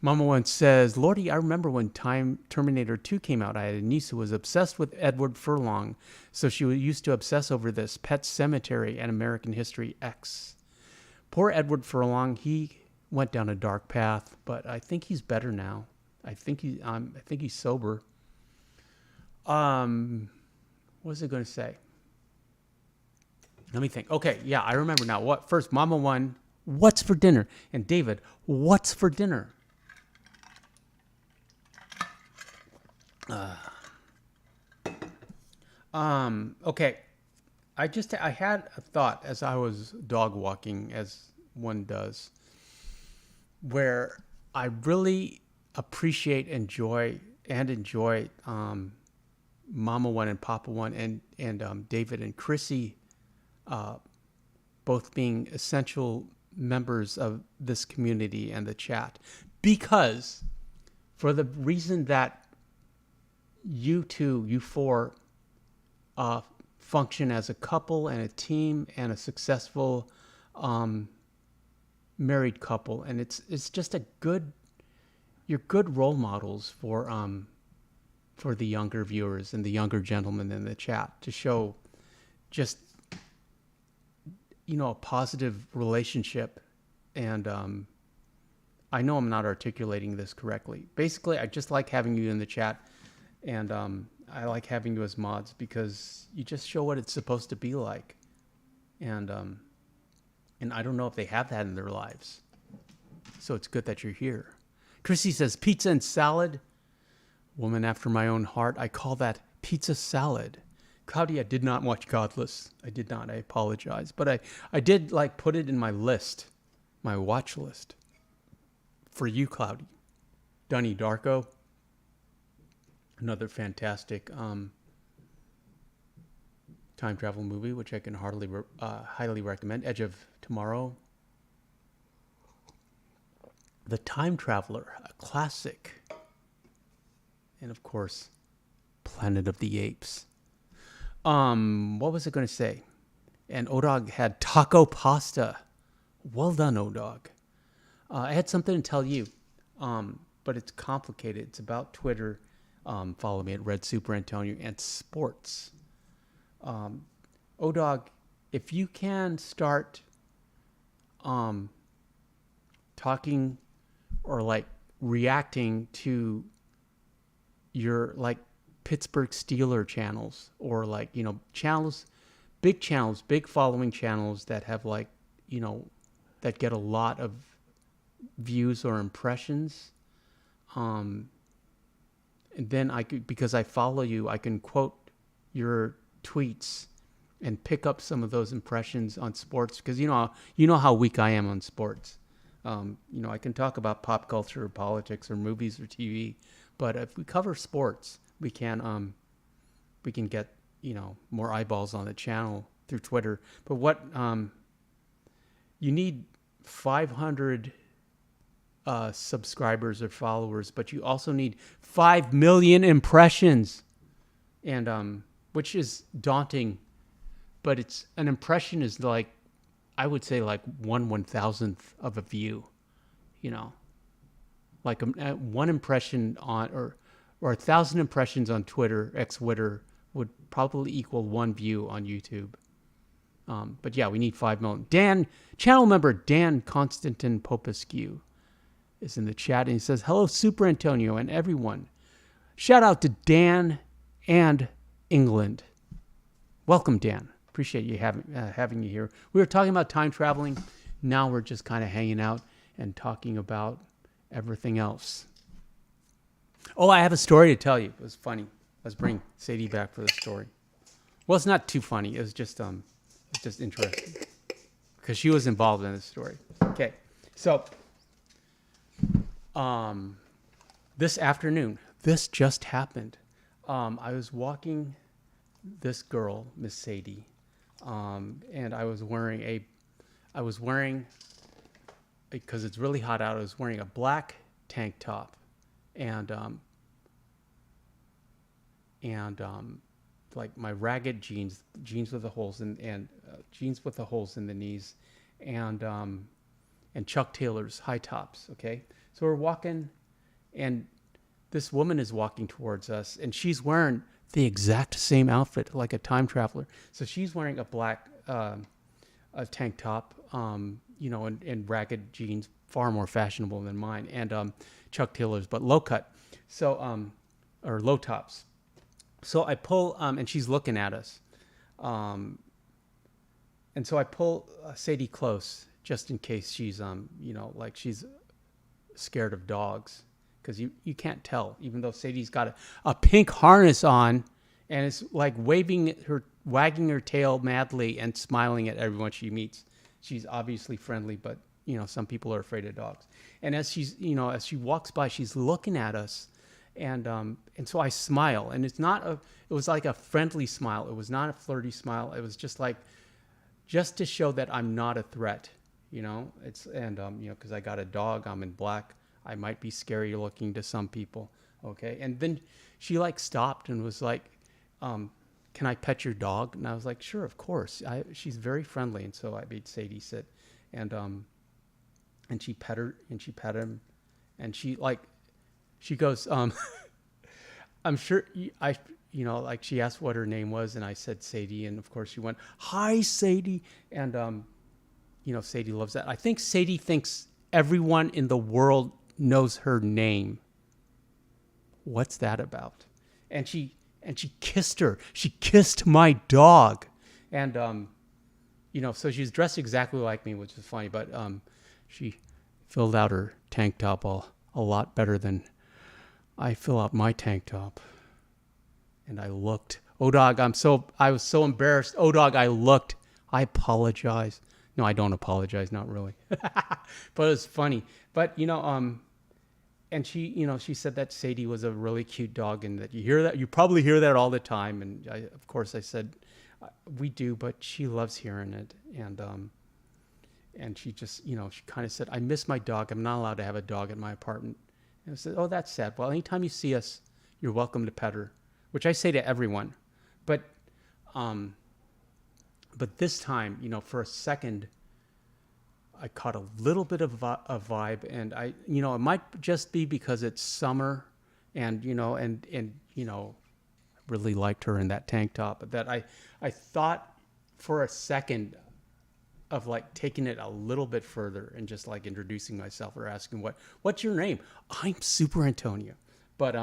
Mama once says, Lordy, I remember when Terminator 2 came out, I had a niece who was obsessed with Edward Furlong. So she used to obsess over this, Pet Sematary and American History X. Poor Edward Furlong, he went down a dark path, but I think he's better now. I think he's sober. What was I going to say? Let me think. Okay, yeah, I remember now. What first? Mama 1, what's for dinner? And David, what's for dinner? Okay. I had a thought as I was dog walking, as one does, where I really appreciate, enjoy Mama 1 and Papa 1 and David and Chrissy, both being essential members of this community and the chat, because for the reason that you four function as a couple and a team and a successful married couple, and it's just you're good role models for the younger viewers and the younger gentlemen in the chat, to show just a positive relationship. And I know I'm not articulating this correctly. Basically, I just like having you in the chat. And I like having you as mods because you just show what it's supposed to be like. and I don't know if they have that in their lives. So it's good that you're here. Chrissy says, pizza and salad. Woman after my own heart. I call that pizza salad. Cloudy, I did not watch Godless. I did not. I apologize. But I did like put it in my list, my watch list. For you, Cloudy. Donnie Darko. Another fantastic time travel movie, which I can highly recommend. Edge of Tomorrow. The Time Traveler, a classic. And of course, Planet of the Apes. What was I going to say? And Odog had taco pasta. Well done, Odog. I had something to tell you, but it's complicated. It's about Twitter. Follow me at Red Superantonio and sports. Odog, if you can start talking or like reacting to your like Pittsburgh Steeler channels or like, you know, channels, big following channels that have like, you know, that get a lot of views or impressions. And then I could, because I follow you, I can quote your tweets and pick up some of those impressions on sports, because you know how weak I am on sports. You know, I can talk about pop culture or politics or movies or TV, but if we cover sports, we can get, you know, more eyeballs on the channel through Twitter. But what you need 500 subscribers or followers, but you also need 5 million impressions, and which is daunting. But it's an impression is like, I would say like 1/1000th of a view, you know, like one impression on or 1,000 impressions on Twitter, Xwitter would probably equal one view on YouTube. But yeah, we need 5 million. Dan, channel member Dan Constantin Popescu is in the chat, and he says, hello, Super Antonio and everyone. Shout out to Dan and England. Welcome, Dan. Appreciate you having you here. We were talking about time traveling. Now we're just kind of hanging out and talking about everything else. Oh, I have a story to tell you. It was funny. Let's bring Sadie back for the story. Well, it's not too funny. It was just interesting because she was involved in the story. Okay, so this afternoon, this just happened. I was walking this girl, Miss Sadie, and I was wearing because it's really hot out, I was wearing a black tank top and like my ragged jeans with the holes and jeans with the holes in the knees, and Chuck Taylor's high tops. Okay, so we're walking, and this woman is walking towards us, and she's wearing the exact same outfit, like a time traveler. So she's wearing a black a tank top, you know, and ragged jeans, far more fashionable than mine, and Chuck Taylor's, but low cut. So or low tops. So I pull, and she's looking at us, and so I pull Sadie close just in case she's, you know, like she's scared of dogs, because you can't tell, even though Sadie's got a pink harness on and is like wagging her tail madly and smiling at everyone she meets. She's obviously friendly, but you know, some people are afraid of dogs. And as she walks by, she's looking at us. And so I smile, and it was like a friendly smile. It was not a flirty smile. It was just to show that I'm not a threat, you know. You know, because I got a dog, I'm in black, I might be scary looking to some people. Okay. And then she like stopped and was like, can I pet your dog? And I was like, sure, of course. She's very friendly. And so I made Sadie sit, and she pet her, and she pet him, and she goes, I'm sure you know, like she asked what her name was, and I said Sadie, and of course she went, hi, Sadie. And, you know, Sadie loves that. I think Sadie thinks everyone in the world knows her name. What's that about? And she kissed her. She kissed my dog. And So she's dressed exactly like me, which is funny, but she filled out her tank top a lot better than I fill out my tank top. And I looked. Oh, dog, I was so embarrassed. Oh, dog, I looked. I apologize. No, I don't apologize, not really. But it was funny. But, and she said that Sadie was a really cute dog and that you probably hear that all the time. And of course I said, we do, but she loves hearing it. And she just, she kind of said, I miss my dog. I'm not allowed to have a dog at my apartment. And I said, oh, that's sad. Well, anytime you see us, you're welcome to pet her, which I say to everyone. But this time, for a second, I caught a little bit of a vibe, and it might just be because it's summer, and really liked her in that tank top. That I thought for a second of like taking it a little bit further and just like introducing myself or asking what's your name? I'm Super Antonio, but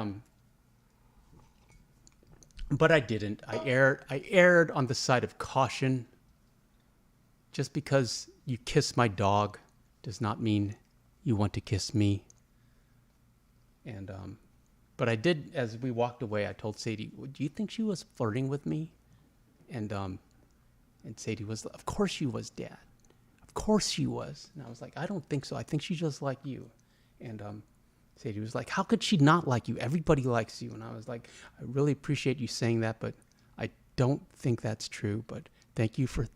I didn't. I erred on the side of caution. Just because you kiss my dog does not mean you want to kiss me. And but I did, as we walked away, I told Sadie, do you think she was flirting with me? And Sadie was, of course she was, Dad. Of course she was. And I was like, I don't think so. I think she just like you. And Sadie was like, how could she not like you? Everybody likes you. And I was like, I really appreciate you saying that, but I don't think that's true. But thank you for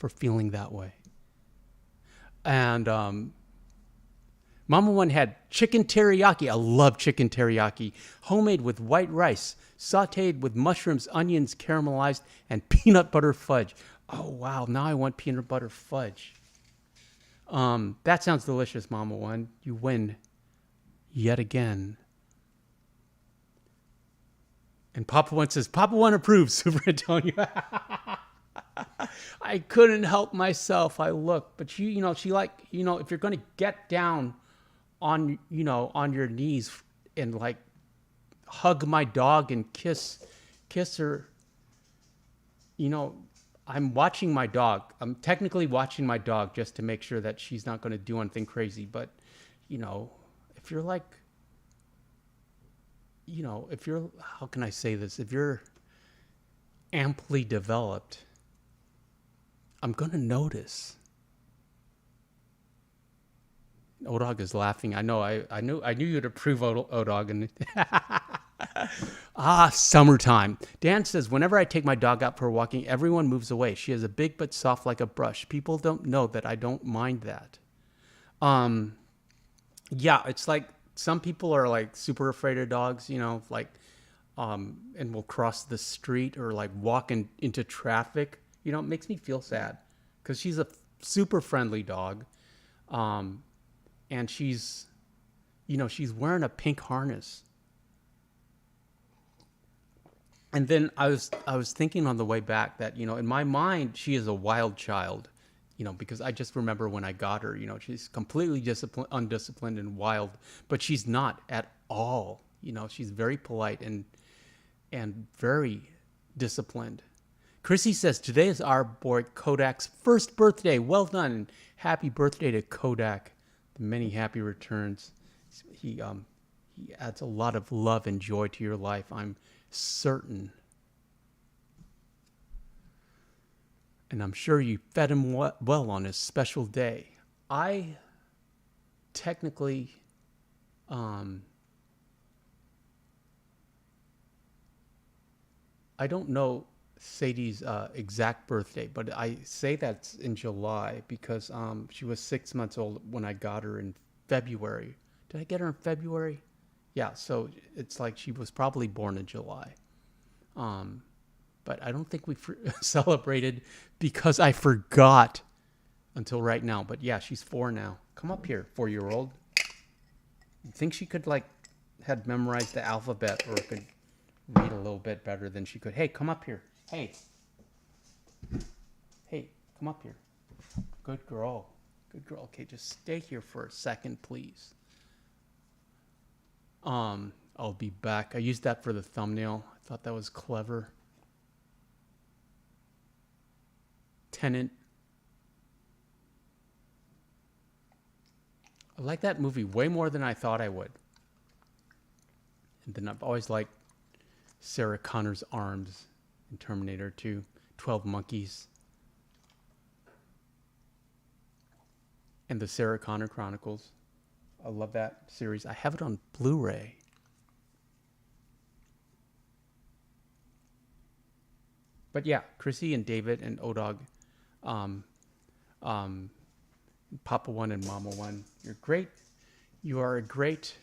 feeling that way. And Mama One had chicken teriyaki. I love chicken teriyaki. Homemade with white rice, sauteed with mushrooms, onions, caramelized, and peanut butter fudge. Oh, wow. Now I want peanut butter fudge. That sounds delicious, Mama One. You win yet again. And Papa One says, Papa One approves, Super Antonio. I couldn't help myself. I looked, but she like, if you're going to get down on your knees and like hug my dog and kiss her, I'm watching my dog. I'm technically watching my dog just to make sure that she's not going to do anything crazy. But, if you're like, how can I say this? If you're amply developed, I'm going to notice. O-Dog is laughing. I know. I knew you'd approve, O-Dog. And summertime. Dan says, whenever I take my dog out for walking, everyone moves away. She is a big but soft like a brush. People don't know that I don't mind that. Yeah, it's like some people are like super afraid of dogs, and will cross the street or like walk into traffic. It makes me feel sad because she's a super friendly dog. And she's wearing a pink harness. And then I was thinking on the way back that, in my mind, she is a wild child, because I just remember when I got her, she's completely undisciplined and wild, but she's not at all. She's very polite and very disciplined. Chrissy says, today is our boy Kodak's first birthday. Well done. And happy birthday to Kodak. Many happy returns. He adds a lot of love and joy to your life, I'm certain. And I'm sure you fed him well on his special day. I technically, I don't know Sadie's exact birthday, but I say that's in July because she was 6 months old when I got her in February. Did I get her in February? Yeah, so it's like she was probably born in July. But I don't think we celebrated because I forgot until right now. But yeah, she's 4 now. Come up here, 4-year-old. You think she could had memorized the alphabet or could read a little bit better than she could. Hey, come up here. Hey, come up here. Good girl. Good girl. Okay, just stay here for a second, please. I'll be back. I used that for the thumbnail. I thought that was clever. Tenant I like that movie way more than I thought I would. And then I've always liked Sarah Connor's arms in Terminator 2, 12 Monkeys, and the Sarah Connor Chronicles. I love that series. I have it on Blu-ray. But yeah, Chrissy and David and Odog, um, Papa One and Mama One, you're great. You are a great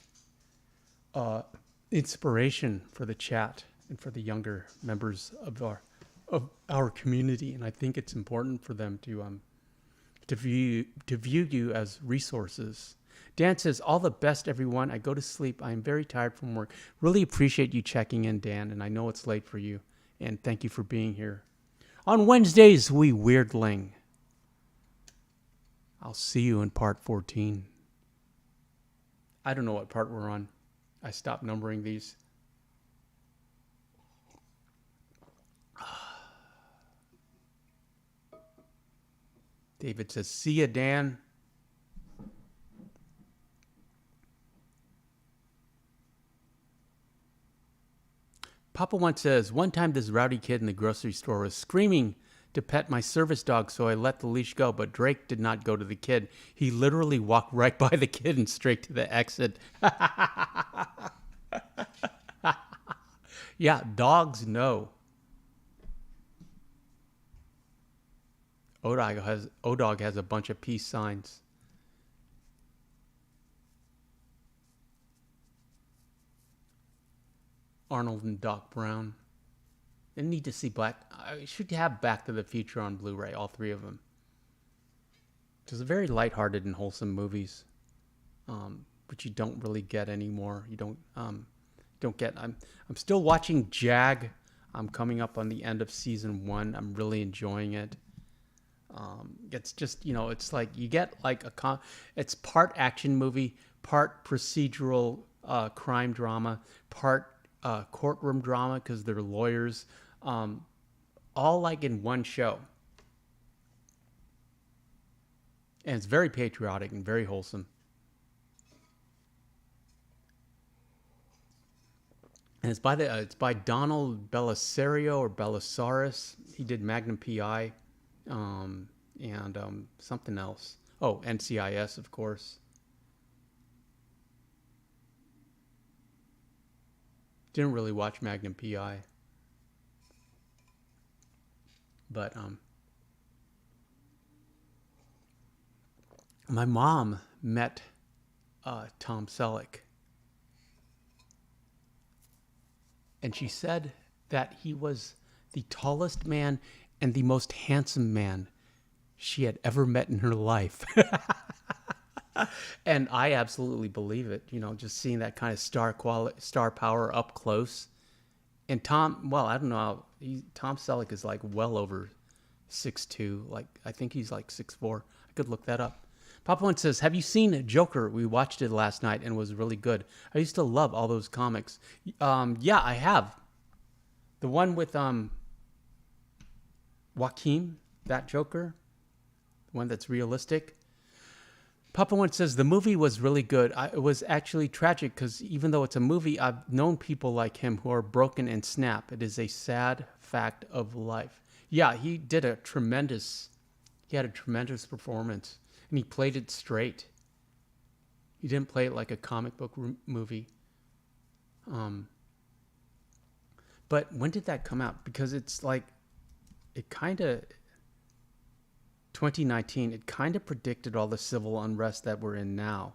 inspiration for the chat and for the younger members of our community, and I think it's important for them to view you as resources. Dan says, all the best, everyone. I go to sleep. I am very tired from work. Really appreciate you checking in, Dan, and I know it's late for you, and thank you for being here. On Wednesdays, we Weirdling. I'll see you in part 14. I don't know what part we're on. I stopped numbering these. David says, see ya, Dan. Papa One says, one time this rowdy kid in the grocery store was screaming to pet my service dog, so I let the leash go, but Drake did not go to the kid. He literally walked right by the kid and straight to the exit. Yeah, dogs know. Odog has a bunch of peace signs. Arnold and Doc Brown. I need to see I should have Back to the Future on Blu-ray, all three of them. It's very lighthearted and wholesome movies, which you don't really get anymore. You don't get. I'm still watching Jag. I'm coming up on the end of season 1. I'm really enjoying it. It's just, it's like you get like it's part action movie, part procedural crime drama, part courtroom drama because they're lawyers, all like in one show. And it's very patriotic and very wholesome. And it's by Donald Belisario or Belisaris. He did Magnum PI, and something else. Oh, NCIS, of course. Didn't really watch Magnum PI. But my mom met Tom Selleck. And she said that he was the tallest man and the most handsome man she had ever met in her life. And I absolutely believe it, just seeing that kind of star power up close. And Tom, well, I don't know, Tom Selleck is like well over 6'2", like I think he's like 6'4". I could look that up. Papa One says, have you seen Joker? We watched it last night and it was really good. I used to love all those comics. Yeah, I have. The one with Joaquin, that Joker, the one that's realistic. Papa One says, the movie was really good. It was actually tragic because even though it's a movie, I've known people like him who are broken and snap. It is a sad fact of life. Yeah, he had a tremendous performance. And he played it straight. He didn't play it like a comic book movie. But when did that come out? Because it's like, 2019, it kind of predicted all the civil unrest that we're in now.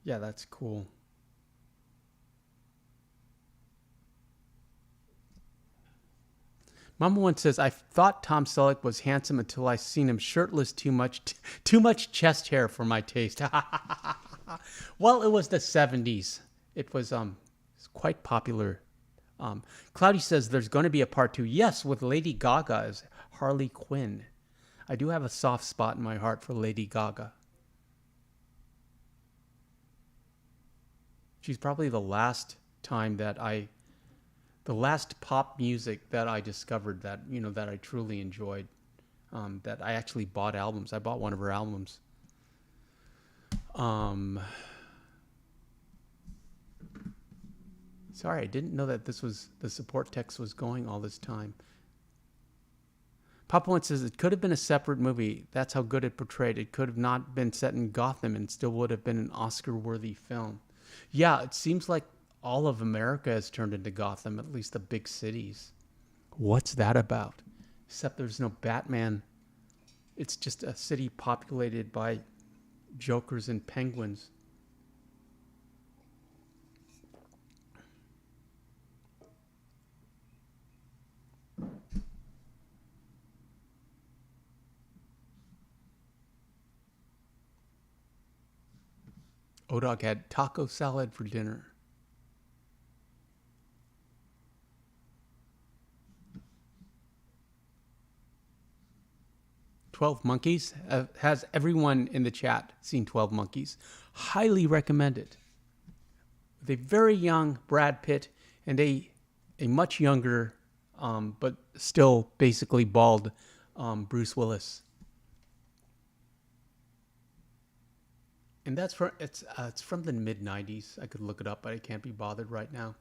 Yeah, that's cool. Mama One says, I thought Tom Selleck was handsome until I seen him shirtless too much chest hair for my taste. Well, it was the 70s. It was quite popular. Cloudy says there's going to be a part 2. Yes, with Lady Gaga as Harley Quinn. I do have a soft spot in my heart for Lady Gaga. She's probably the last pop music that I discovered that I truly enjoyed. that I actually bought albums. I bought one of her albums. Sorry, I didn't know that this was the support text was going all this time. Papa One says it could have been a separate movie. That's how good it portrayed. It could have not been set in Gotham and still would have been an Oscar-worthy film. Yeah, it seems like all of America has turned into Gotham, at least the big cities. What's that about? Except there's no Batman. It's just a city populated by jokers and penguins. ODog had taco salad for dinner. "12 Monkeys." Has everyone in the chat seen 12 Monkeys? Highly recommended. With a very young Brad Pitt and a much younger, but still basically bald, Bruce Willis. And that's it's from the mid-90s. I could look it up, but I can't be bothered right now.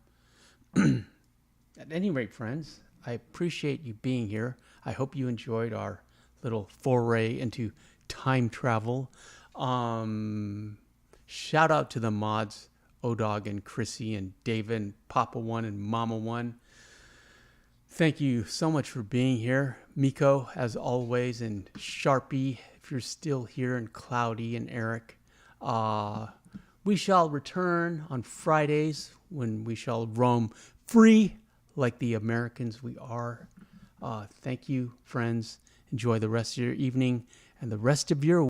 At any rate, friends, I appreciate you being here. I hope you enjoyed our little foray into time travel. Shout out to the mods, ODog and Chrissy and David and Papa One and Mama One. Thank you so much for being here. Miko, as always, and Sharpie, if you're still here, and Cloudy and Eric. We shall return on Fridays when we shall roam free like the Americans we are. Thank you, friends. Enjoy the rest of your evening and the rest of your